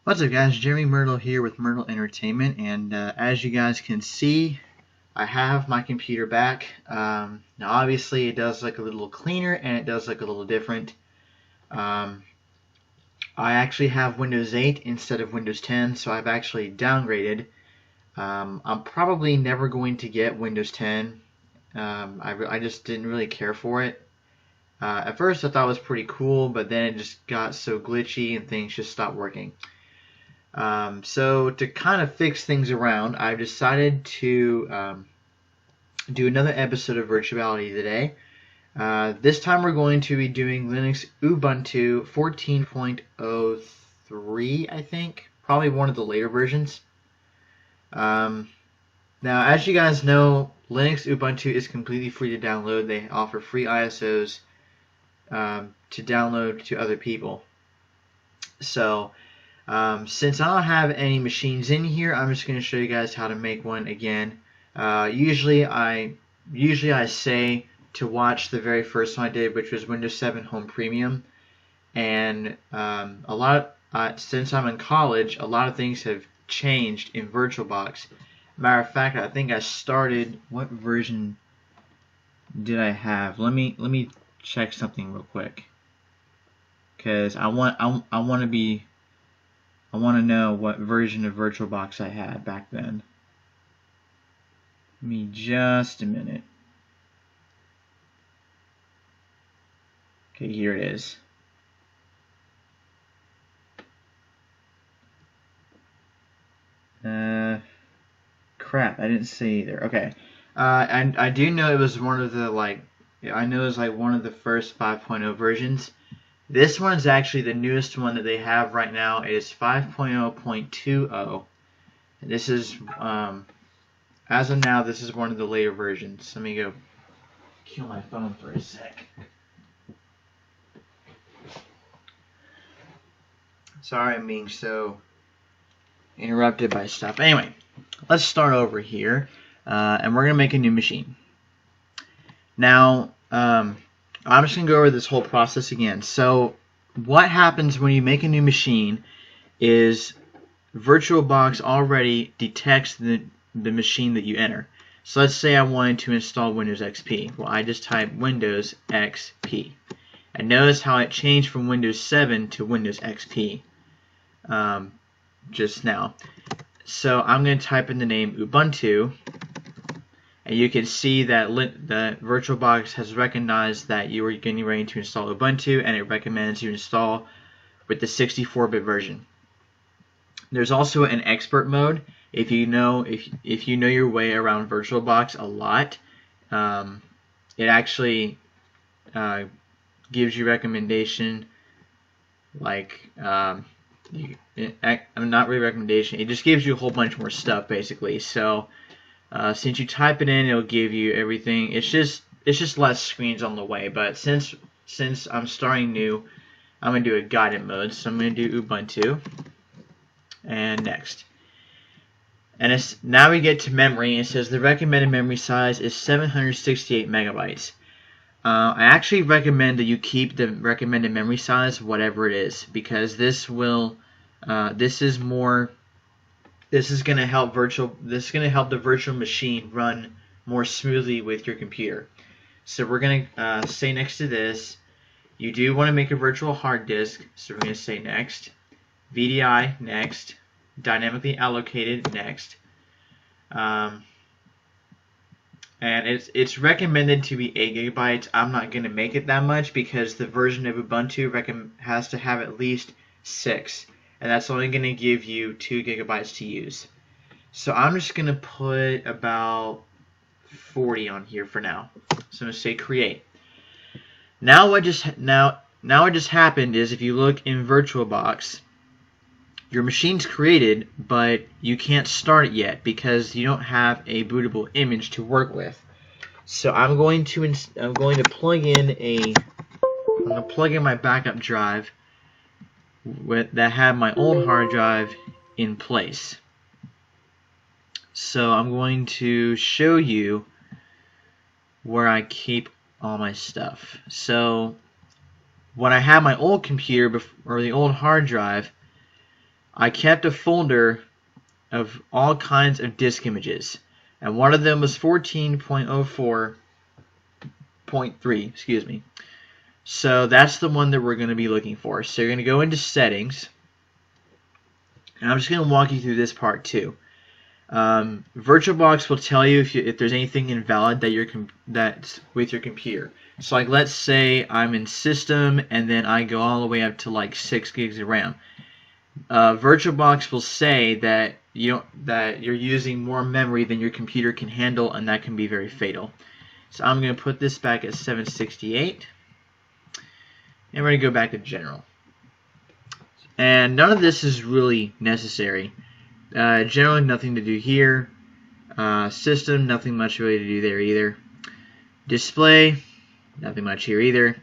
What's up, guys? Jeremy Myrtle here with Myrtle Entertainment, and as you guys can see, I have my computer back. Now obviously it does look a little cleaner and it does look a little different. I actually have Windows 8 instead of Windows 10, so I've actually downgraded. I'm probably never going to get Windows 10. I just didn't really care for it. At first I thought it was pretty cool, but then it just got so glitchy and things just stopped working. So to kind of fix things around, I've decided to do another episode of Virtuality today. This time we're going to be doing Linux Ubuntu 14.03, I think. Probably one of the later versions. Now, as you guys know, Linux Ubuntu is completely free to download. They offer free ISOs to download to other people. So since I don't have any machines in here, I'm just going to show you guys how to make one again. Usually I say to watch the very first one I did, which was Windows 7 Home Premium, and since I'm in college, a lot of things have changed in VirtualBox. Matter of fact, I think I started. What version did I have? Let me check something real quick, because I want to know what version of VirtualBox I had back then. Give me just a minute. Okay, here it is. Crap, I didn't see either. Okay. And I do know it was one of the, I know it was like one of the first 5.0 versions. This one is actually the newest one that they have right now. It is 5.0.20. This is, as of now, this is one of the later versions. Let me go kill my phone for a sec. Sorry I'm being so interrupted by stuff. Anyway, let's start over here, and we're going to make a new machine. Now, I'm just going to go over this whole process again. So what happens when you make a new machine is VirtualBox already detects the machine that you enter. So let's say I wanted to install Windows XP. Well, I just type Windows XP. And notice how it changed from Windows 7 to Windows XP just now. So I'm going to type in the name Ubuntu. And you can see that the VirtualBox has recognized that you are getting ready to install Ubuntu, and it recommends you install with the 64-bit version. There's also an expert mode. If you know your way around VirtualBox a lot, it actually gives you recommendation, like not really recommendation. It just gives you a whole bunch more stuff basically. So since you type it in, it'll give you everything. It's just less screens on the way. But since I'm starting new, I'm gonna do a guided mode. So I'm gonna do Ubuntu and next. And now we get to memory. It says the recommended memory size is 768 megabytes. I actually recommend that you keep the recommended memory size whatever it is, because this will this is going to help the virtual machine run more smoothly with your computer. So we're going to say next to this, you do want to make a virtual hard disk, so we're going to say next, VDI next, dynamically allocated next, and it's recommended to be 8 gigabytes. I'm not going to make it that much because the version of Ubuntu has to have at least 6. And that's only going to give you 2 gigabytes to use. So I'm just going to put about 40 on here for now. So I'm going to say create. Now what just happened is, if you look in VirtualBox, your machine's created, but you can't start it yet because you don't have a bootable image to work with. So I'm going to plug in my backup drive that had my old hard drive in place. So I'm going to show you where I keep all my stuff. So when I had my old computer or the old hard drive, I kept a folder of all kinds of disk images, and one of them was 14.04.3, excuse me. So that's the one that we're going to be looking for. So you're going to go into settings, and I'm just going to walk you through this part too. VirtualBox will tell you if there's anything invalid that's with your computer. So like, let's say I'm in system and then I go all the way up to like 6 gigs of RAM. VirtualBox will say that you're using more memory than your computer can handle, and that can be very fatal. So I'm going to put this back at 768, and we're going to go back to general. And none of this is really necessary. Generally, nothing to do here. System, nothing much really to do there either. Display, nothing much here either.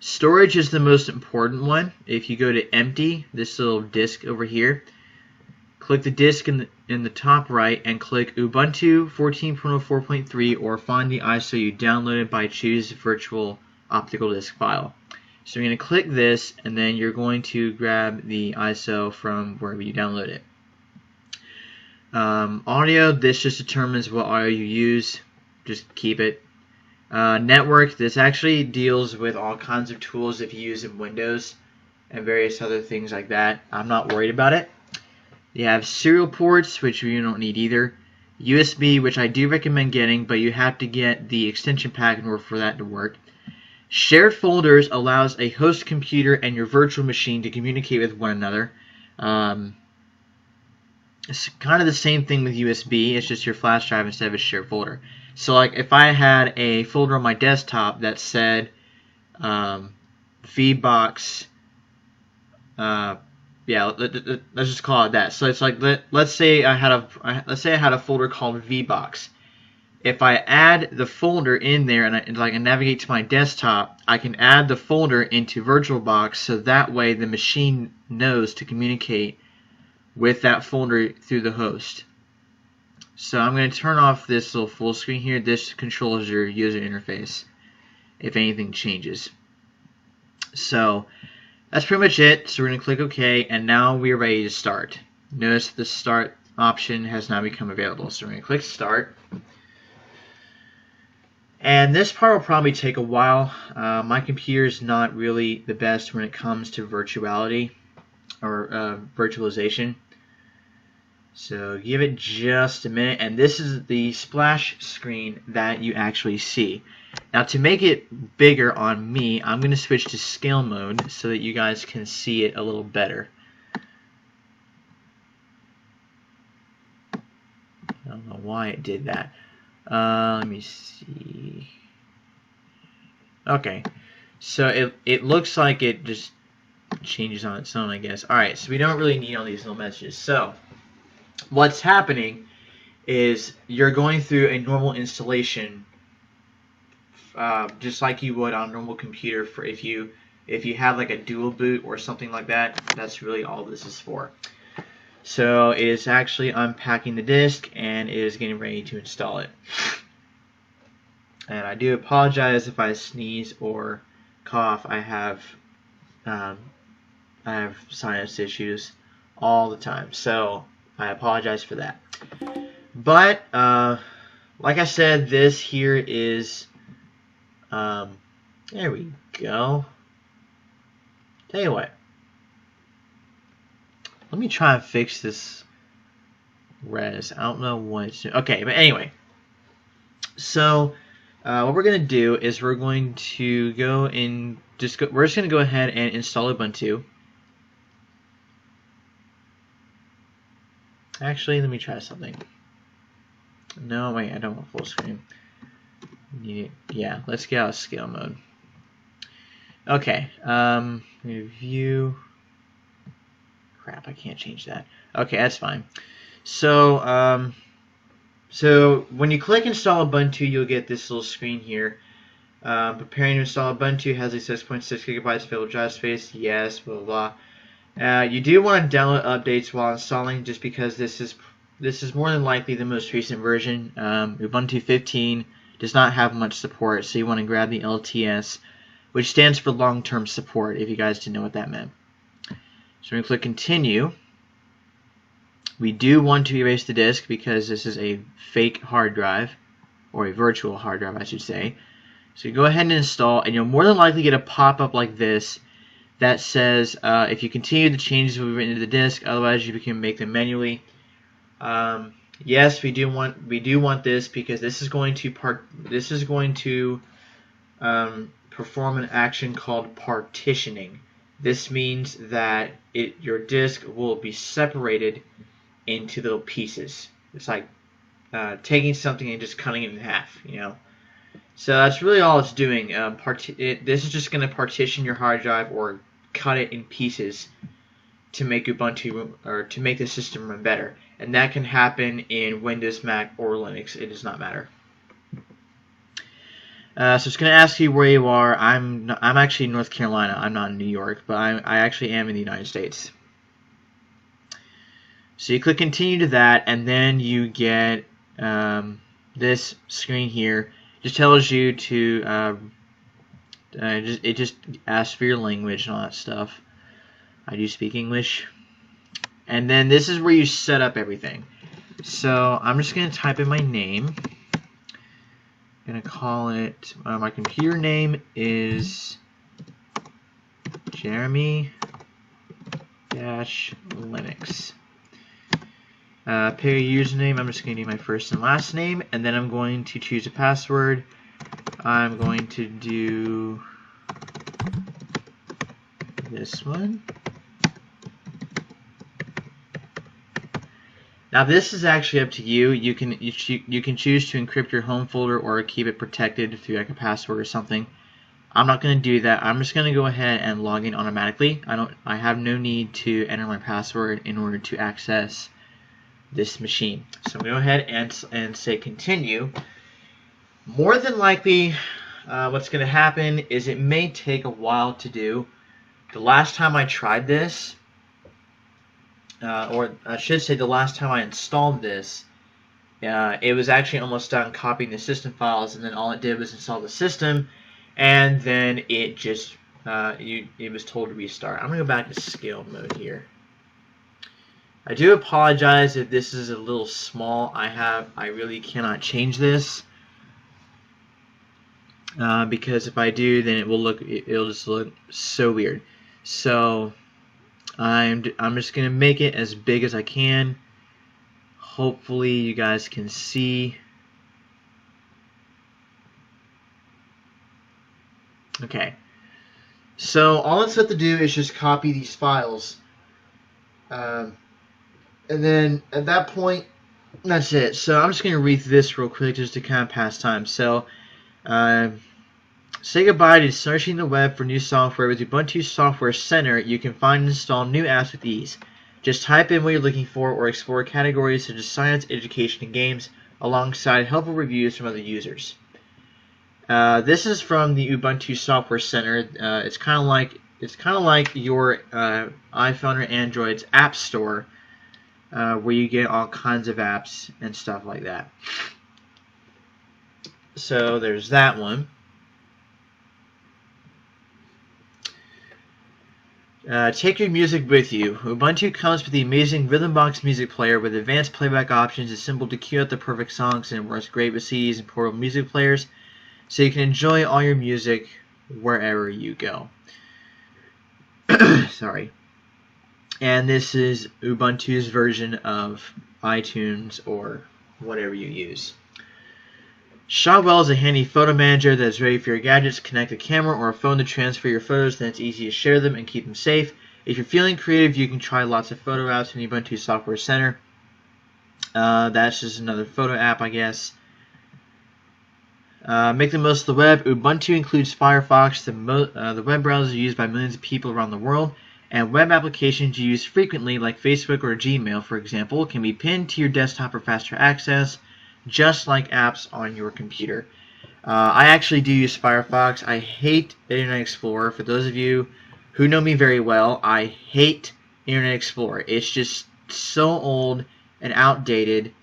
Storage is the most important one. If you go to empty, this little disk over here, click the disk in the top right and click Ubuntu 14.04.3, or find the ISO you downloaded by choose virtual optical disk file. So you're going to click this, and then you're going to grab the ISO from wherever you download it. Audio, this just determines what audio you use. Just keep it. Network, this actually deals with all kinds of tools if you use in Windows and various other things like that. I'm not worried about it. You have serial ports, which you don't need either. USB, which I do recommend getting, but you have to get the extension pack in order for that to work. Shared folders allows a host computer and your virtual machine to communicate with one another. It's kind of the same thing with USB. It's just your flash drive instead of a shared folder. So like, if I had a folder on my desktop that said VBox, yeah, let's just call it that. So it's like, let's say I had a folder called VBox. If I add the folder in there and I navigate to my desktop, I can add the folder into VirtualBox, so that way the machine knows to communicate with that folder through the host. So I'm going to turn off this little full screen here. This controls your user interface if anything changes. So that's pretty much it. So we're going to click OK, and now we're ready to start. Notice the start option has now become available. So we're going to click start. And this part will probably take a while. My computer is not really the best when it comes to virtuality or virtualization. So give it just a minute, and this is the splash screen that you actually see. Now, to make it bigger on me, I'm going to switch to scale mode so that you guys can see it a little better. I don't know why it did that. Let me see. Okay, so it looks like it just changes on its own, I guess. Alright, so we don't really need all these little messages. So what's happening is you're going through a normal installation, just like you would on a normal computer. For if you have like a dual boot or something like that, that's really all this is for. So it is actually unpacking the disk, and it is getting ready to install it. And I do apologize if I sneeze or cough. I have sinus issues all the time, so I apologize for that. But like I said, this here is there we go. Tell you what, let me try and fix this res. I don't know what it's doing. Okay, but anyway, so what we're gonna do is we're going to go in. We're just gonna go ahead and install Ubuntu. Actually, let me try something. No, wait, I don't want full screen. Yeah, let's get out of scale mode. Okay, review. Crap, I can't change that. Okay, that's fine. So, so when you click install Ubuntu, you'll get this little screen here. Preparing to install Ubuntu, has a 6.6 gigabytes available drive space. Yes, blah blah blah. You do want to download updates while installing, just because this is more than likely the most recent version. Ubuntu 15 does not have much support, so you want to grab the LTS, which stands for long-term support, if you guys didn't know what that meant. So we're going to click continue. We do want to erase the disk because this is a fake hard drive, or a virtual hard drive, I should say. So you go ahead and install, and you'll more than likely get a pop-up like this that says if you continue, the changes will be written into the disk. Otherwise, you can make them manually. Yes, we do want this because this is going to perform an action called partitioning. This means that your disk will be separated into little pieces. It's like taking something and just cutting it in half, you know. So that's really all it's doing. This is just going to partition your hard drive or cut it in pieces to make Ubuntu or to make the system run better. And that can happen in Windows, Mac, or Linux. It does not matter. So it's going to ask you where you are. I'm actually in North Carolina. I'm not in New York, but I actually am in the United States. So you click continue to that, and then you get this screen here. It just tells you to it just asks for your language and all that stuff. I do speak English. And then this is where you set up everything. So I'm just going to type in my name. I'm going to call it, my computer name is Jeremy-Linux. Pick a username. I'm just going to do my first and last name, and then I'm going to choose a password. I'm going to do this one. Now this is actually up to you. You can choose to encrypt your home folder or keep it protected through like a password or something. I'm not going to do that. I'm just going to go ahead and log in automatically. I have no need to enter my password in order to access this machine. So I'm going to go ahead and say continue. More than likely, what's going to happen is it may take a while to do. The last time I tried this, or I should say the last time I installed this, it was actually almost done copying the system files, and then all it did was install the system, and then it just it was told to restart. I'm going to go back to scale mode here. I do apologize if this is a little small. I really cannot change this because if I do, then it'll just look so weird. So I'm just gonna make it as big as I can. Hopefully you guys can see. Okay. So all it's left to do is just copy these files. And then at that point, that's it. So I'm just going to read this real quick just to kind of pass time. So say goodbye to searching the web for new software. With Ubuntu Software Center, you can find and install new apps with ease. Just type in what you're looking for or explore categories such as science, education, and games alongside helpful reviews from other users. This is from the Ubuntu Software Center. It's kind of like your iPhone or Android's App Store, where you get all kinds of apps and stuff like that. So there's that one. Take your music with you. Ubuntu comes with the amazing RhythmBox music player with advanced playback options. It's simple to queue out the perfect songs, and it works great with CDs and portable music players, so you can enjoy all your music wherever you go. Sorry. And this is Ubuntu's version of iTunes or whatever you use. Shotwell is a handy photo manager that is ready for your gadgets. Connect a camera or a phone to transfer your photos, then it's easy to share them and keep them safe. If you're feeling creative, you can try lots of photo apps in the Ubuntu Software Center. That's just another photo app, I guess. Make the most of the web. Ubuntu includes Firefox, the web browser used by millions of people around the world, and web applications you use frequently, like Facebook or Gmail, for example, can be pinned to your desktop for faster access, just like apps on your computer. I actually do use Firefox. I hate Internet Explorer. For those of you who know me very well, I hate Internet Explorer. It's just so old and outdated.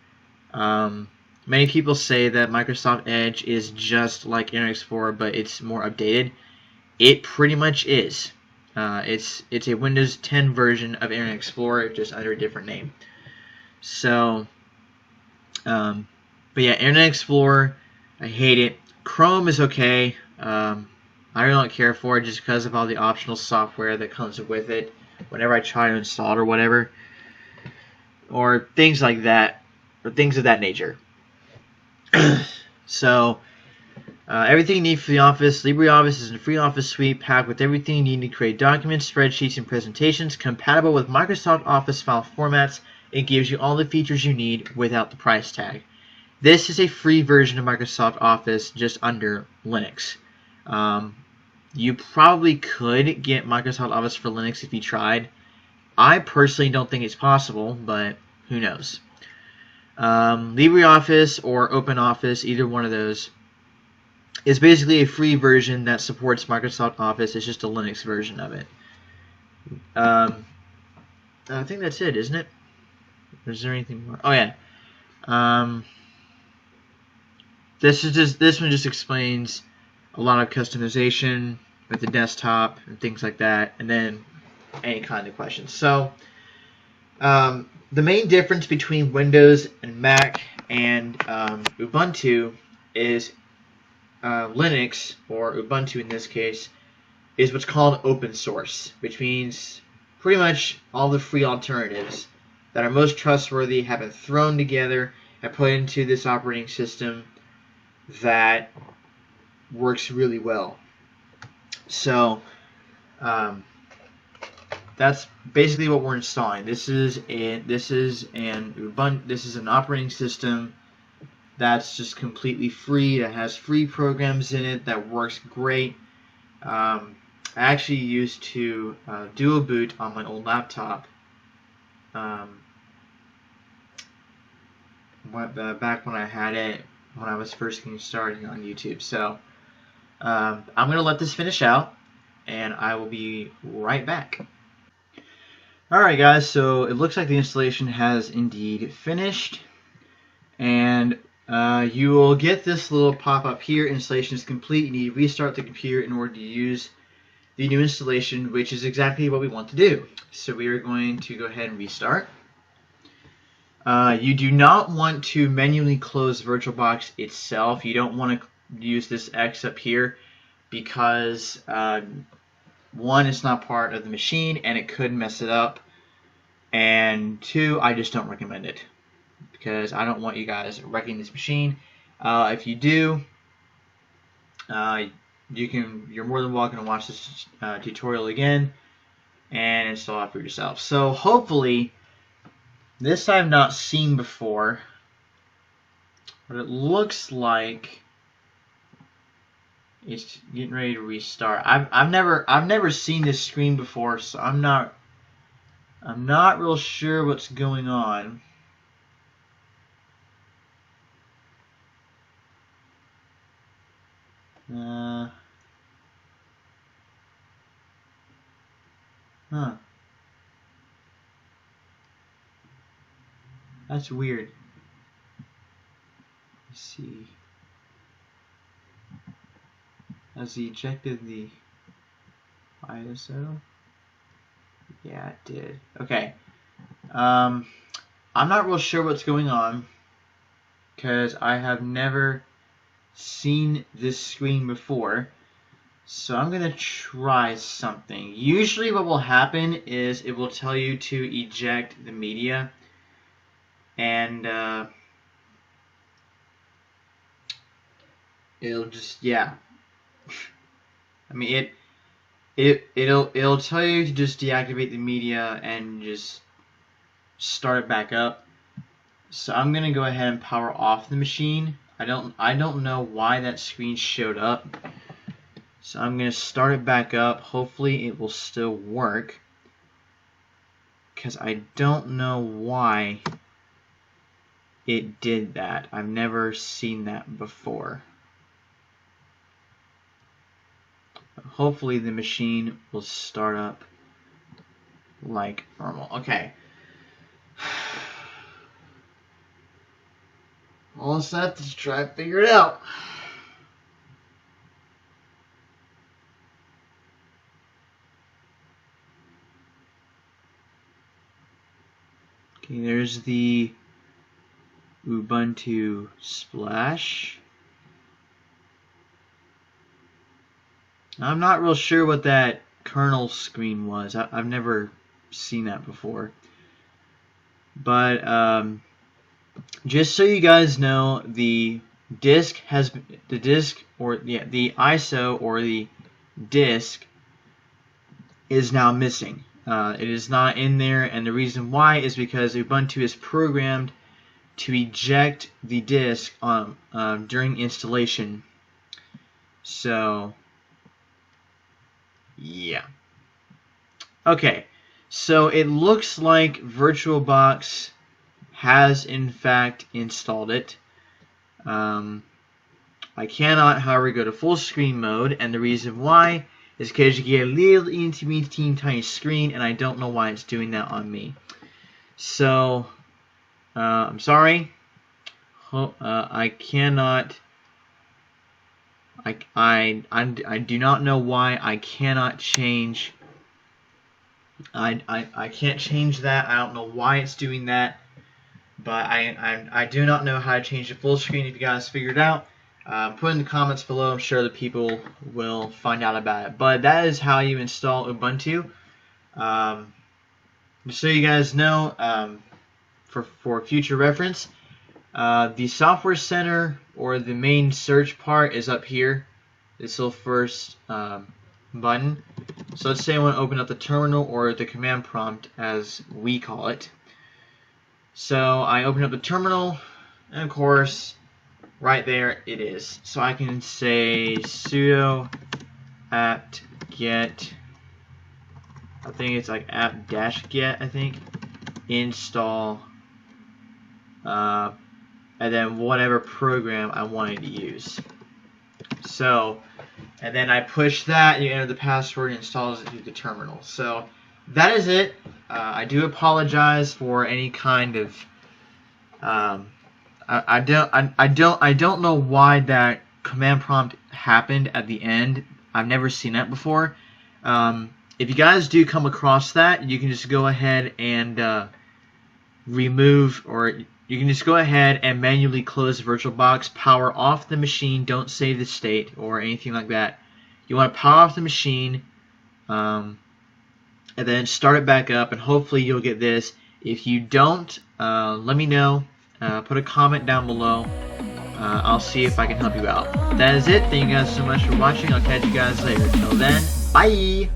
Many people say that Microsoft Edge is just like Internet Explorer, but it's more updated. It pretty much is. It's a Windows 10 version of Internet Explorer, just under a different name. So, but yeah, Internet Explorer, I hate it. Chrome is okay. I really don't care for it just because of all the optional software that comes with it whenever I try to install it or whatever. Or things like that. Or things of that nature. So, everything you need for the office. LibreOffice is a free office suite packed with everything you need to create documents, spreadsheets, and presentations compatible with Microsoft Office file formats. It gives you all the features you need without the price tag. This is a free version of Microsoft Office just under Linux. You probably could get Microsoft Office for Linux if you tried. I personally don't think it's possible, but who knows. LibreOffice or OpenOffice, either one of those, is basically a free version that supports Microsoft Office. It's just a Linux version of it. I think that's it, isn't it? Or is there anything more? Oh yeah. This one just explains a lot of customization with the desktop and things like that, and then any kind of questions. So the main difference between Windows and Mac and Ubuntu is Linux, or Ubuntu in this case, is what's called open source, which means pretty much all the free alternatives that are most trustworthy have been thrown together and put into this operating system that works really well. So that's basically what we're installing. This is an operating system that's just completely free. That has free programs in it that works great. I actually used to dual boot on my old laptop back when I had it when I was first getting started on YouTube. So I'm gonna let this finish out, and I will be right back. Alright guys, so it looks like the installation has indeed finished, and you will get this little pop-up here. Installation is complete. You need to restart the computer in order to use the new installation, which is exactly what we want to do. So we are going to go ahead and restart. You do not want to manually close VirtualBox itself. You don't want to use this X up here because one, it's not part of the machine and it could mess it up, and two, I just don't recommend it because I don't want you guys wrecking this machine. If you do, you're more than welcome to watch this tutorial again and install it for yourself. So hopefully, this I've not seen before, but it looks like it's getting ready to restart. I've never seen this screen before, so I'm not real sure what's going on. That's weird. Let's see. Has he ejected the ISO? Yeah, it did. Okay. I'm not real sure what's going on because I have never seen this screen before. So I'm going to try something. Usually what will happen is it will tell you to eject the media, and it'll just, yeah. I mean, it'll tell you to just deactivate the media and just start it back up. So I'm going to go ahead and power off the machine. I don't know why that screen showed up. So I'm going to start it back up. Hopefully it will still work, because I don't know why it did that. I've never seen that before. Hopefully the machine will start up like normal. Okay. All set to try to figure it out. Okay, there's the Ubuntu splash. I'm not real sure what that kernel screen was. I've never seen that before. But just so you guys know, the ISO or the disk is now missing. It is not in there, and the reason why is because Ubuntu is programmed to eject the disk during installation. So, yeah. Okay, so it looks like VirtualBox has in fact installed it. I cannot, however, go to full screen mode, and the reason why is because you get a little teeny tiny screen, and I don't know why it's doing that on me. So, I'm sorry. I cannot. I do not know why I cannot change. I can't change that. I don't know why it's doing that, but I do not know how to change the full screen. If you guys figure it out, put in the comments below. I'm sure the people will find out about it. But that is how you install Ubuntu. Just so you guys know, for future reference, the Software Center or the main search part is up here. This little first button. So let's say I want to open up the terminal or the command prompt as we call it. So I open up the terminal, and of course, right there it is. So I can say sudo apt-get, I think it's like apt-get, I think, install, and then whatever program I wanted to use. So, and then I push that, you enter the password, and installs it through the terminal. So that is it. I do apologize for any kind of I don't know why that command prompt happened at the end. I've never seen that before. If you guys do come across that, you can just go ahead and remove, or you can just go ahead and manually close VirtualBox, power off the machine, don't save the state or anything like that. You want to power off the machine, and then start it back up, and hopefully you'll get this. If you don't, let me know. Put a comment down below. I'll see if I can help you out. That is it. Thank you guys so much for watching. I'll catch you guys later. Till then, bye!